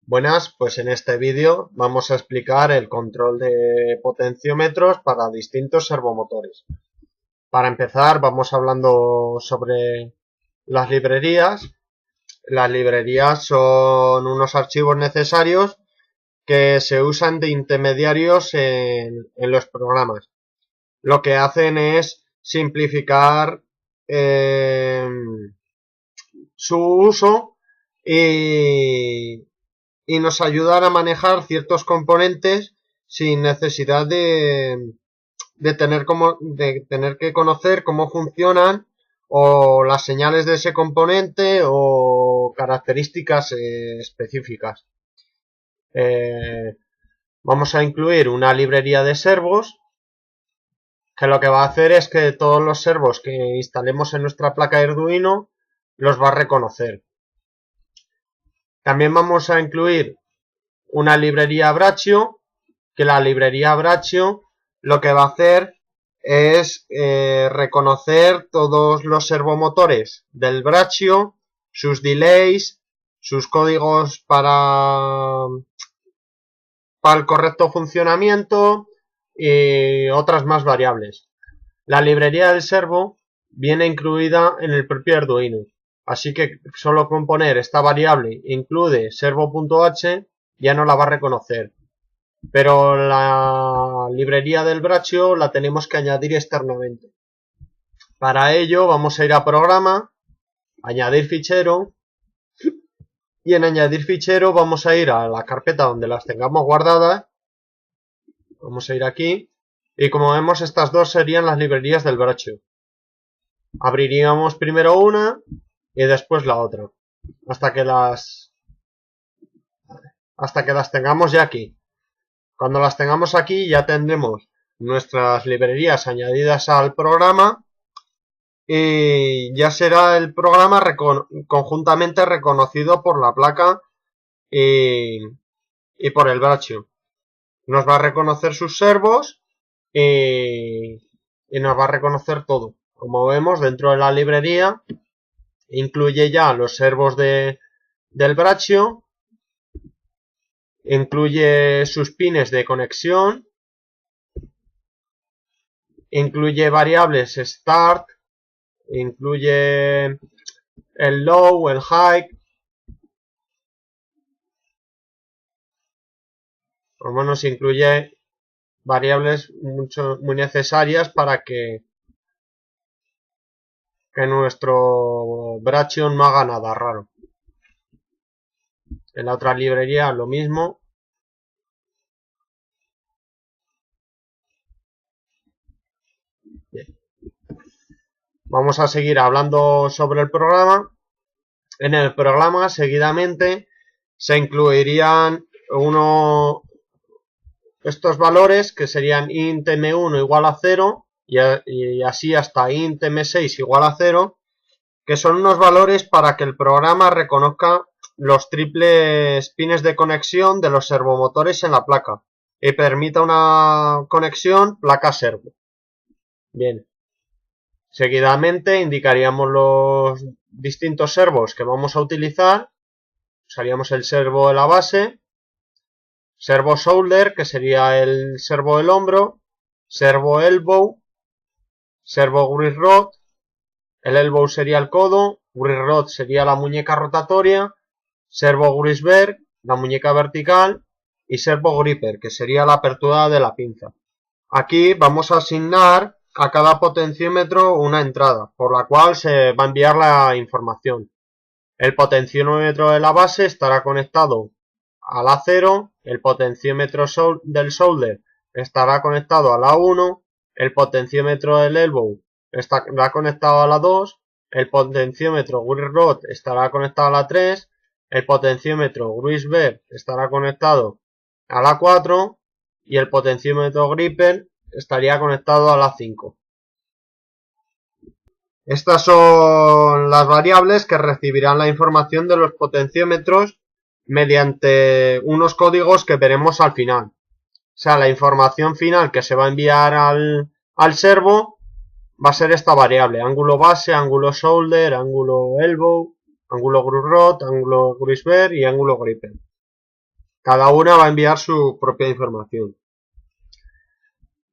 Buenas, pues en este vídeo vamos a explicar el control de potenciómetros para distintos servomotores. Para empezar vamos hablando sobre las librerías. Las librerías son unos archivos necesarios que se usan de intermediarios en los programas. Lo que hacen es simplificar su uso y nos ayudan a manejar ciertos componentes sin necesidad de tener que conocer cómo funcionan o las señales de ese componente o características específicas. Vamos a incluir una librería de servos que lo que va a hacer es que todos los servos que instalemos en nuestra placa de Arduino los va a reconocer. También vamos a incluir una librería Braccio, que la librería Braccio lo que va a hacer es reconocer todos los servomotores del Braccio, sus delays, sus códigos para el correcto funcionamiento y otras más variables. La librería del servo viene incluida en el propio Arduino, así que solo con poner esta variable include servo.h ya no la va a reconocer. Pero la librería del Braccio la tenemos que añadir externamente. Para ello vamos a ir a programa, añadir fichero, y en añadir fichero vamos a ir a la carpeta donde las tengamos guardadas. Vamos a ir aquí y como vemos estas dos serían las librerías del Braccio. Abriríamos primero una y después la otra hasta que las tengamos ya aquí. Cuando las tengamos aquí ya tendremos nuestras librerías añadidas al programa y ya será el programa conjuntamente reconocido por la placa y por el Braccio. Nos va a reconocer sus servos y nos va a reconocer todo. Como vemos, dentro de la librería incluye ya los servos del Braccio, incluye sus pines de conexión, incluye variables start, incluye el low, el high. Por lo menos incluye variables muy necesarias para que nuestro Braccio no haga nada raro. En la otra librería lo mismo. Bien. Vamos a seguir hablando sobre el programa. En el programa seguidamente se incluirían estos valores que serían int m1 igual a 0 y así hasta int m6 igual a 0, que son unos valores para que el programa reconozca los triples pines de conexión de los servomotores en la placa y permita una conexión placa-servo. Bien. Seguidamente indicaríamos los distintos servos que vamos a utilizar. Usaríamos el servo de la base, servo shoulder, que sería el servo del hombro, servo elbow, servo grip rod. El elbow sería el codo, grip rod sería la muñeca rotatoria, servo gripper, la muñeca vertical, y servo gripper, que sería la apertura de la pinza. Aquí vamos a asignar a cada potenciómetro una entrada, por la cual se va a enviar la información. El potenciómetro de la base estará conectado al A0, el potenciómetro del shoulder estará conectado a la 1, el potenciómetro del elbow estará conectado a la 2, el potenciómetro grip rod estará conectado a la 3, el potenciómetro gripper estará conectado a la 4 y el potenciómetro gripper estaría conectado a la 5. Estas son las variables que recibirán la información de los potenciómetros mediante unos códigos que veremos al final. O sea, la información final que se va a enviar al servo va a ser esta variable: ángulo base, ángulo shoulder, ángulo elbow, ángulo grip rod, ángulo gripper y ángulo gripper. cada una va a enviar su propia información.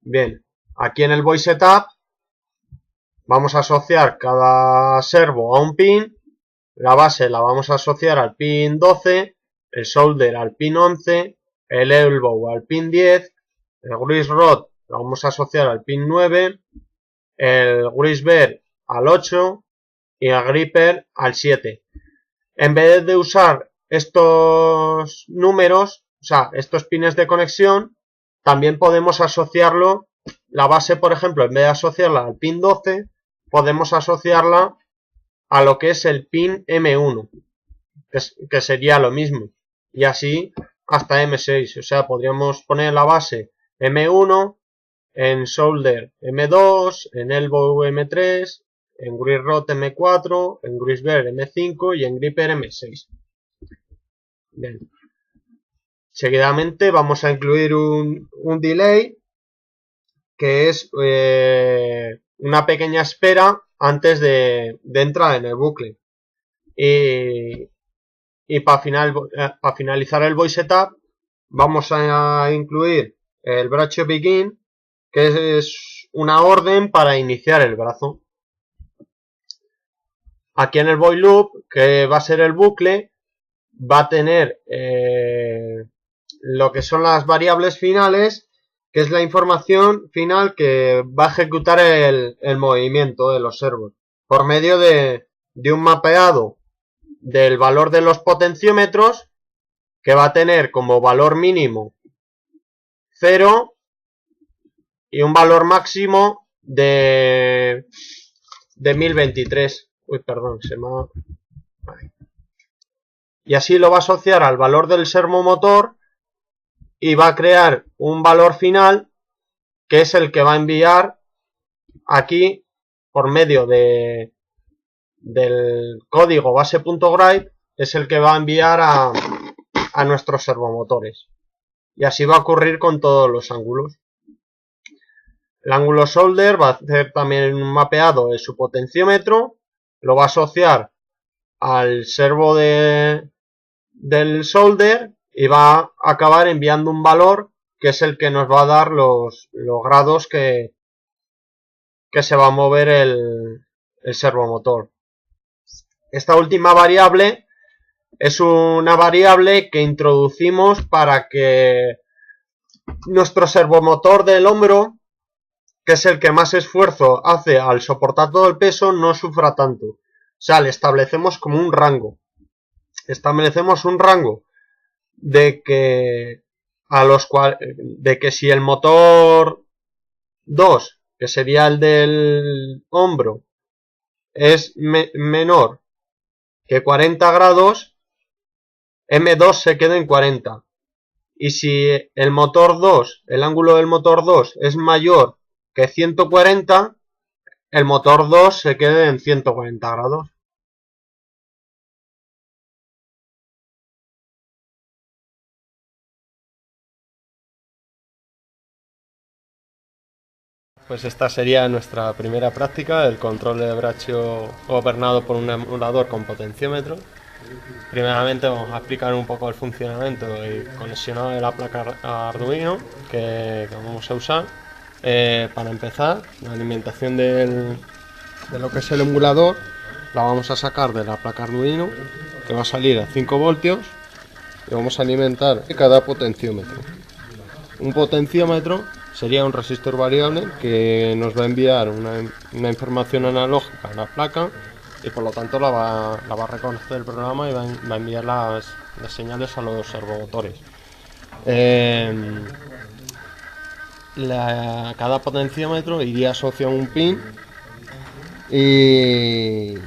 Bien, aquí en el voice setup vamos a asociar cada servo a un pin, la base la vamos a asociar al pin 12, el solder al pin 11, el elbow al pin 10, el grease rod lo vamos a asociar al pin 9, el grease bear al 8 y el gripper al 7. En vez de usar estos números, o sea, estos pines de conexión, también podemos asociarlo, la base, por ejemplo, en vez de asociarla al pin 12, podemos asociarla a lo que es el pin M1, que sería lo mismo, y así hasta M6, o sea, podríamos poner la base M1, en solder M2, en elbow M3, en grease rod M4, en grease bear M5 y en gripper M6. Bien. Seguidamente vamos a incluir un delay, que es una pequeña espera antes de entrar en el bucle. Y para finalizar el voice setup vamos a incluir el brazo begin, que es una orden para iniciar el brazo. Aquí en el void loop, que va a ser el bucle, va a tener lo que son las variables finales, que es la información final que va a ejecutar el movimiento de los servos por medio de un mapeado del valor de los potenciómetros, que va a tener como valor mínimo 0 y un valor máximo de 1023. Uy, perdón, se me ha... Vale. Y así lo va a asociar al valor del servomotor y va a crear un valor final, que es el que va a enviar aquí por medio del código base.gripe, es el que va a enviar a nuestros servomotores. Y así va a ocurrir con todos los ángulos. El ángulo solder va a hacer también un mapeado de su potenciómetro, lo va a asociar al servo del solder y va a acabar enviando un valor que es el que nos va a dar los grados que se va a mover el servomotor. Esta última variable es una variable que introducimos para que nuestro servomotor del hombro, que es el que más esfuerzo hace al soportar todo el peso, no sufra tanto. O sea, le establecemos como un rango. Establecemos un rango de que si el motor 2, que sería el del hombro, es menor que 40 grados, M2 se queda en 40. Y si el motor 2, el ángulo del motor 2 es mayor que 140, el motor 2 se queda en 140 grados. Pues esta sería nuestra primera práctica, el control de braccio gobernado por un emulador con potenciómetro. Primeramente vamos a explicar un poco el funcionamiento y conexionado de la placa Arduino que vamos a usar. Para empezar, la alimentación de lo que es el emulador la vamos a sacar de la placa Arduino, que va a salir a 5 voltios, y vamos a alimentar cada potenciómetro. Un potenciómetro sería un resistor variable que nos va a enviar una información analógica a la placa y por lo tanto la va a reconocer el programa y va a enviar las señales a los servomotores. Cada potenciómetro iría asociado a un pin y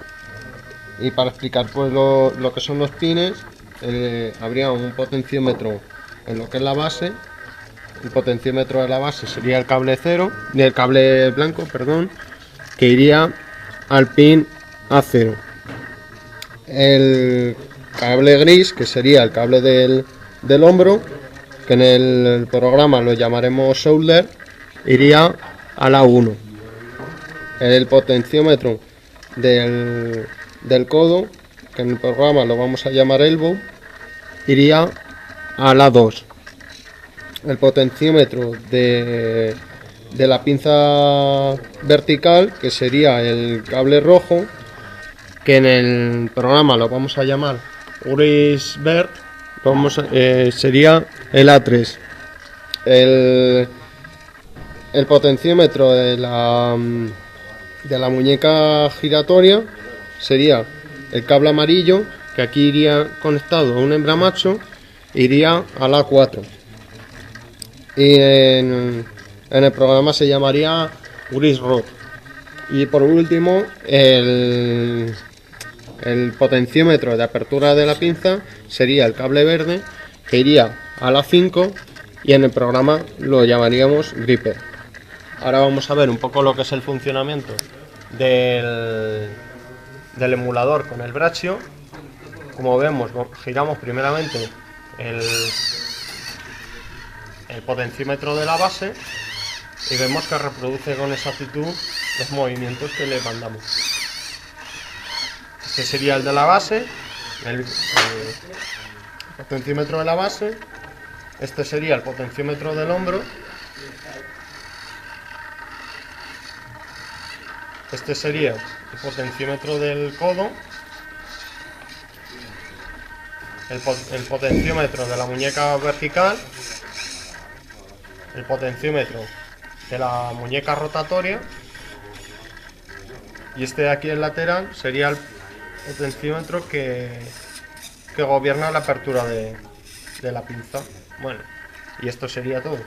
para explicar pues lo que son los pines, habría un potenciómetro en lo que es la base. El potenciómetro de la base sería el cable cable blanco, perdón, que iría al pin A0. El cable gris, que sería el cable del hombro, que en el programa lo llamaremos solder, iría a la 1. El potenciómetro del codo, que en el programa lo vamos a llamar elbow, iría al A2. El potenciómetro de la pinza vertical, que sería el cable rojo, que en el programa lo vamos a llamar UrisBert, sería el A3. El potenciómetro de la muñeca giratoria sería el cable amarillo, que aquí iría conectado a un hembra macho, iría al A4. Y en el programa se llamaría UrisRod. Y por último, el potenciómetro de apertura de la pinza sería el cable verde, que iría a la 5, y en el programa lo llamaríamos gripper. Ahora vamos a ver un poco lo que es el funcionamiento del emulador con el braccio. Como vemos, giramos primeramente el potenciómetro de la base y vemos que reproduce con exactitud los movimientos que le mandamos. Este sería el de la base, el potenciómetro de la base. Este sería el potenciómetro del hombro. Este sería el potenciómetro del codo. El potenciómetro de la muñeca vertical. El potenciómetro de la muñeca rotatoria. Y este de aquí, el lateral, sería el potenciómetro que gobierna la apertura de la pinza. Bueno, y esto sería todo.